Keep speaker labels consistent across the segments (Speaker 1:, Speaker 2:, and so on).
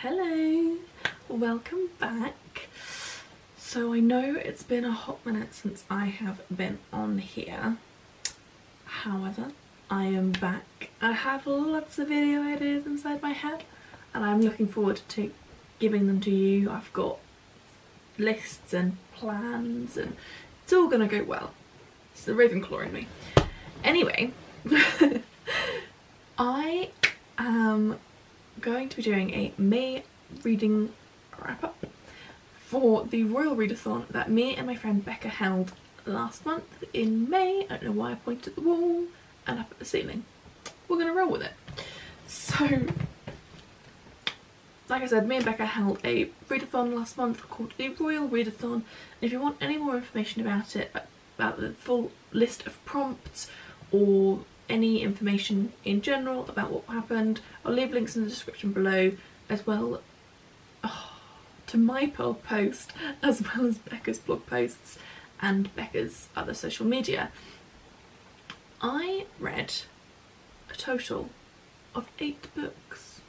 Speaker 1: Hello, welcome back. So I know it's been a hot minute since I have been on here. However, I am back. I have lots of video ideas inside my head and I'm looking forward to giving them to you. I've got lists and plans and it's all gonna go well. It's the Ravenclaw in me. Anyway, I am going to be doing a May reading wrap-up for the Royal Readathon that me and my friend Becca held last month in May. I don't know why I pointed at the wall and up at the ceiling. We're going to roll with it. So, like I said, me and Becca held a readathon last month called the Royal Readathon. And if you want any more information about it, about the full list of prompts or any information in general about what happened, I'll leave links in the description below, as well to my blog post, as well as Becca's blog posts and Becca's other social media. I read a total of 8 books.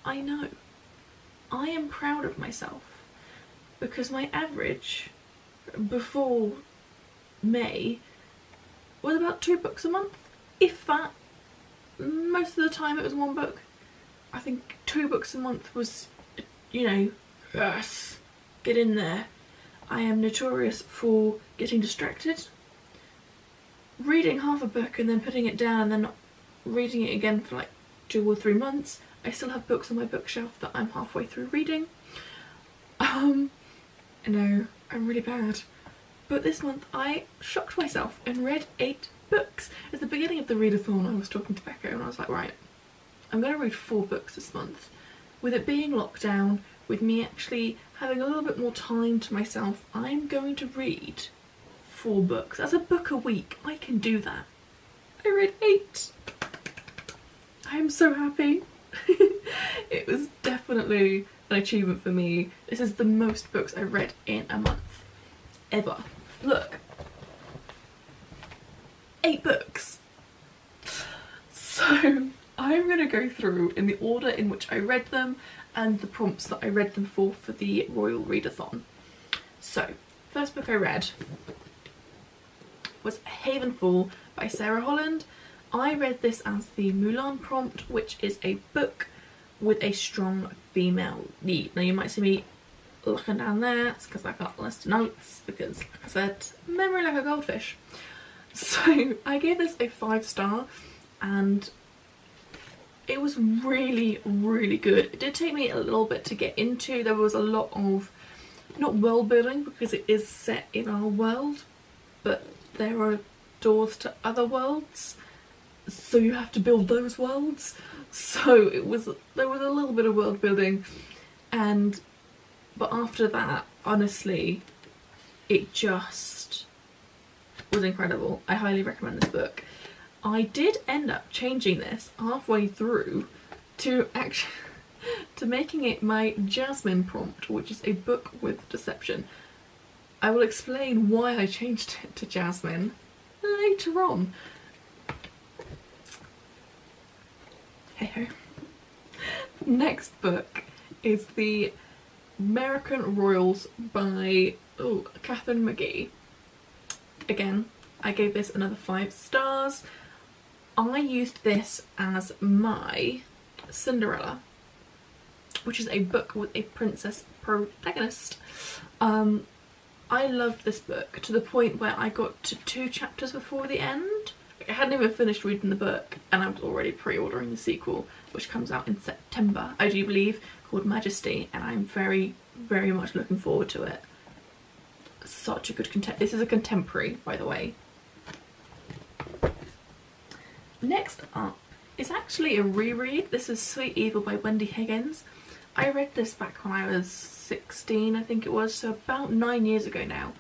Speaker 1: I know. I am proud of myself because my average before May was about 2 books a month. If that. Most of the time it was 1 book. I think 2 books a month was, you know, yes, get in there. I am notorious for getting distracted, reading half a book and then putting it down and then not reading it again for like 2 or 3 months. I still have books on my bookshelf that I'm halfway through reading. I know, I'm really bad. But this month I shocked myself and read 8 books. At the beginning of the readathon I was talking to Becca and I was like, right, I'm going to read 4 books this month. With it being lockdown, with me actually having a little bit more time to myself, I'm going to read 4 books. That's a book a week. I can do that. I read 8. I am so happy. It was definitely an achievement for me. This is the most books I've read in a month. Ever. Look. 8 books. So I'm going to go through in the order in which I read them and the prompts that I read them for the Royal Readathon. So, first book I read was Havenfall by Sarah Holland. I read this as the Mulan prompt, which is a book with a strong female lead. Now you might see me looking down there, it's because I got a list of notes, because like I said, memory like a goldfish. So I gave this a 5-star and it was really, really good. It did take me a little bit to get into. There was a lot of, not world building because it is set in our world, but there are doors to other worlds, so you have to build those worlds. So there was a little bit of world building, but after that, honestly, it just was incredible. I highly recommend this book. I did end up changing this halfway through to making it my Jasmine prompt, which is a book with deception. I will explain why I changed it to Jasmine later on. Hey ho. Next book is the American Royals by Catherine McGee. Again, I gave this another 5 stars. I used this as my Cinderella, which is a book with a princess protagonist. I loved this book to the point where I got to 2 chapters before the end. Like, I hadn't even finished reading the book and I was already pre-ordering the sequel, which comes out in September, I do believe, called Majesty, and I'm very, very much looking forward to it. Such a good this is a contemporary, by the way. Next up is actually a reread. This is Sweet Evil by Wendy Higgins. I read this back when I was 16, I think it was, so about 9 years ago now.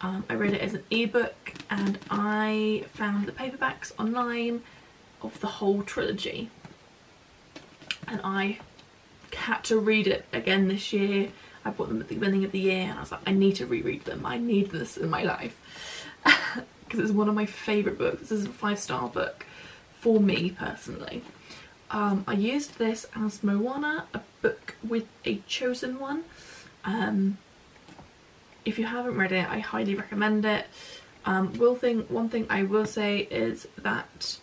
Speaker 1: I read it as an ebook and I found the paperbacks online of the whole trilogy. And I had to read it again this year. I bought them at the beginning of the year and I was like, I need to reread them. I need this in my life. Because it's one of my favourite books. This is a 5-star book for me personally. I used this as Moana, book with a chosen one. If you haven't read it, I highly recommend it. One thing I will say is that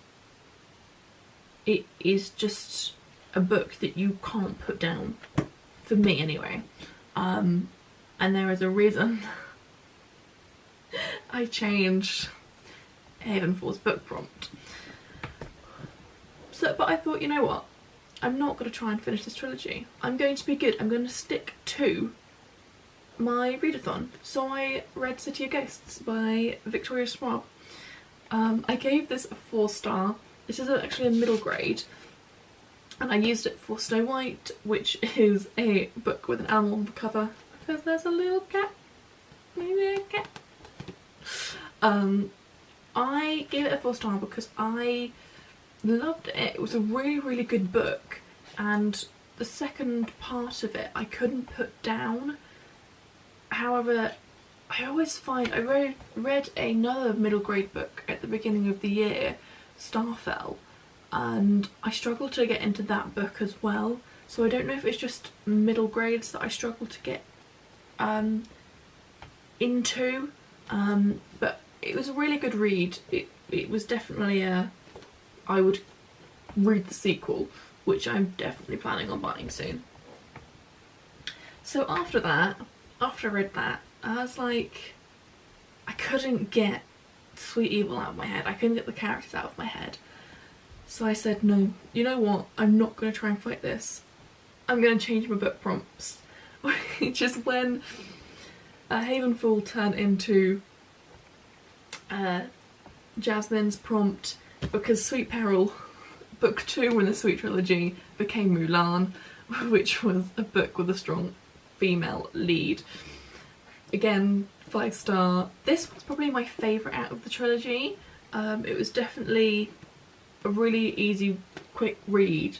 Speaker 1: it is just a book that you can't put down, for me anyway. And there is a reason I changed Havenfall's book prompt. But I thought, you know what? I'm not going to try and finish this trilogy. I'm going to be good. I'm going to stick to my readathon. So I read City of Ghosts by Victoria Schwab. I gave this a 4-star. This is actually a middle grade. And I used it for Snow White, which is a book with an animal on the cover. Because there's a little cat. Maybe a cat. I gave it a 4-star because I loved it. It was a really, really good book. And the second part of it I couldn't put down. However, I always find, I read another middle grade book at the beginning of the year, Starfell, and I struggled to get into that book as well. So I don't know if it's just middle grades that I struggle to get into, but it was a really good read. It was definitely I would read the sequel, which I'm definitely planning on buying soon. So after I read that, I was like, I couldn't get Sweet Evil out of my head. I couldn't get the characters out of my head. So I said, no, you know what? I'm not going to try and fight this. I'm going to change my book prompts. Which is when Havenfall turned into Jasmine's prompt, because Sweet Peril, book 2 in the Sweet Trilogy, became Mulan, which was a book with a strong female lead. Again, 5-star. This was probably my favourite out of the trilogy. It was definitely a really easy, quick read.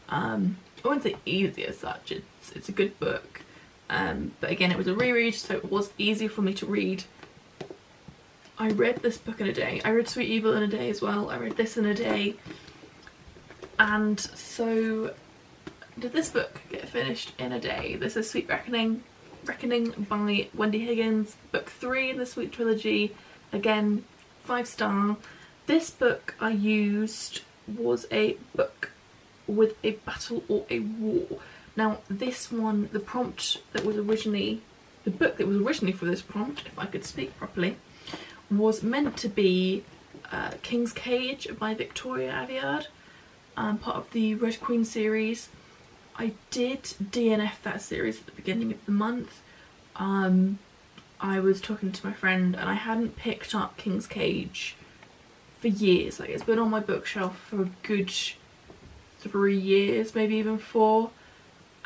Speaker 1: I wouldn't say easy as such, it's a good book. But again, it was a reread, so it was easy for me to read. I read this book in a day. I read Sweet Evil in a day as well. I read this in a day. And so did this book get finished in a day. This is Sweet Reckoning by Wendy Higgins, book 3 in the Sweet Trilogy. Again, 5-star. This book I used was a book with a battle or a war. Now this one, the book that was originally for this prompt, if I could speak properly, was meant to be King's Cage by Victoria Aveyard, part of the Red Queen series. I did DNF that series at the beginning of the month. I was talking to my friend and I hadn't picked up King's Cage for years. Like, it's been on my bookshelf for a good 3 years, maybe even 4,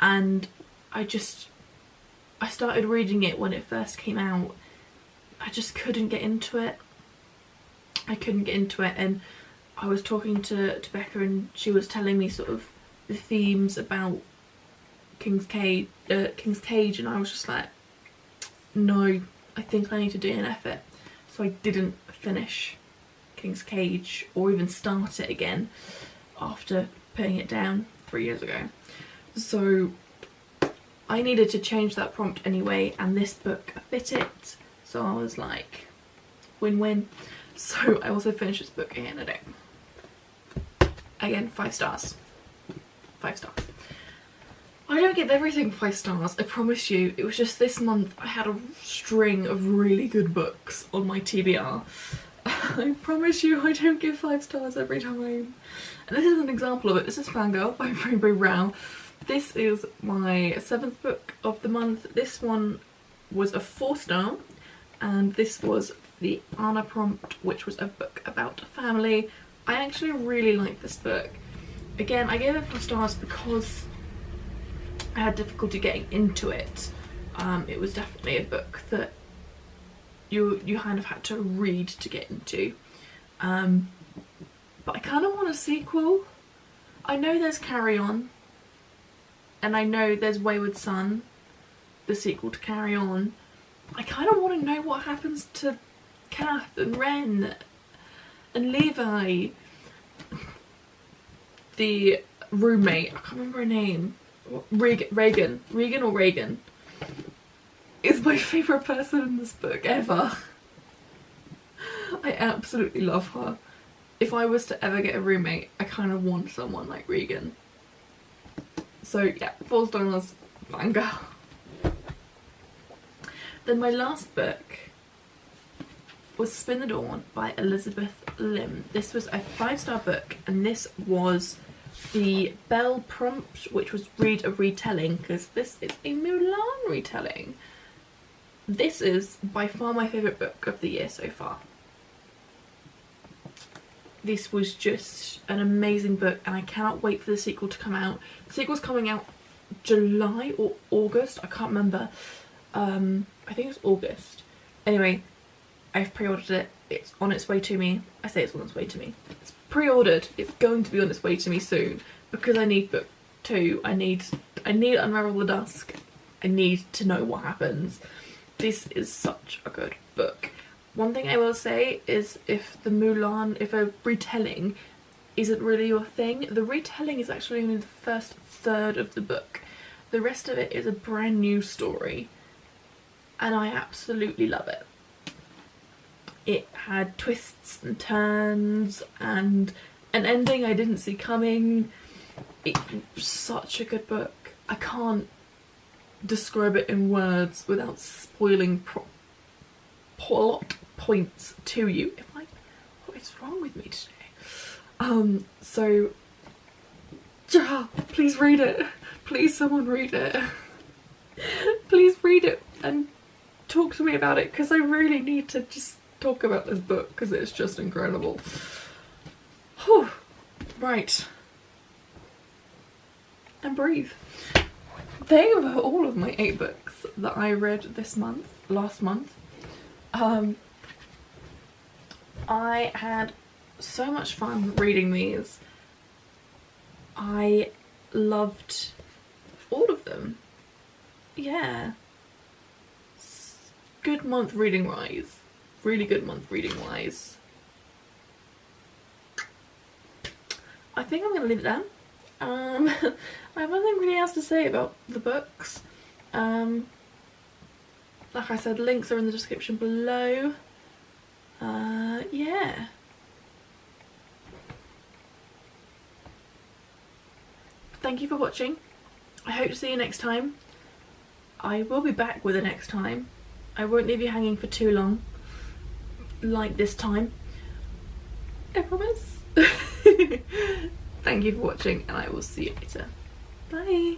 Speaker 1: and I started reading it when it first came out. I just couldn't get into it. And I was talking to Becca and she was telling me sort of the themes about King's Cage, and I was just like, no, I think I need to DNF it. So I didn't finish King's Cage or even start it again after putting it down 3 years ago. So I needed to change that prompt anyway, and this book fit it. So I was like, win-win. So I also finished this book in a day. Again, 5 stars. 5 stars. I don't give everything 5 stars, I promise you. It was just this month I had a string of really good books on my TBR. I promise you I don't give 5 stars every time. And this is an example of it. This is Fango by Rainbow Rowell. This is my 7th book of the month. This one was a 4-star, and this was the Anna prompt, which was a book about a family. I actually really like this book. Again, I gave it 4 stars because I had difficulty getting into it. It was definitely a book that you kind of had to read to get into. But I kind of want a sequel. I know there's Carry On, and I know there's Wayward Son, the sequel to Carry On. I kind of want to know what happens to Kath and Ren and Levi, the roommate. I can't remember her name. Regan is my favourite person in this book ever. I absolutely love her. If I was to ever get a roommate, I kind of want someone like Regan. So yeah, 4 stars, Fango. Then my last book was Spin the Dawn by Elizabeth Lim. This was a 5-star book, and this was the Bell prompt, which was read a retelling, because this is a Mulan retelling. This is by far my favourite book of the year so far. This was just an amazing book, and I cannot wait for the sequel to come out. The sequel's coming out July or August, I can't remember. I think it's August. Anyway, I've pre-ordered it. It's on its way to me. I say it's on its way to me. It's pre-ordered. It's going to be on its way to me soon, because I need book 2. I need Unravel the Dusk. I need to know what happens. This is such a good book. One thing I will say is, if a retelling isn't really your thing, the retelling is actually only the first third of the book. The rest of it is a brand new story, and I absolutely love it. It had twists and turns and an ending I didn't see coming. It was such a good book. I can't describe it in words without spoiling plot points to you. What is wrong with me today? So please read it. Please, someone read it. Please read it and talk to me about it, because I really need to just talk about this book, because it's just incredible. Whew. Right. And breathe. They were all of my 8 books that I read last month. I had so much fun reading these. I loved all of them. Yeah. Good month reading wise. Really good month reading wise. I think I'm going to leave it there. I have nothing really else to say about the books. Like I said, links are in the description below. Yeah. Thank you for watching. I hope to see you next time. I will be back with the next time. I won't leave you hanging for too long, like this time. I promise. Thank you for watching, and I will see you later. Bye.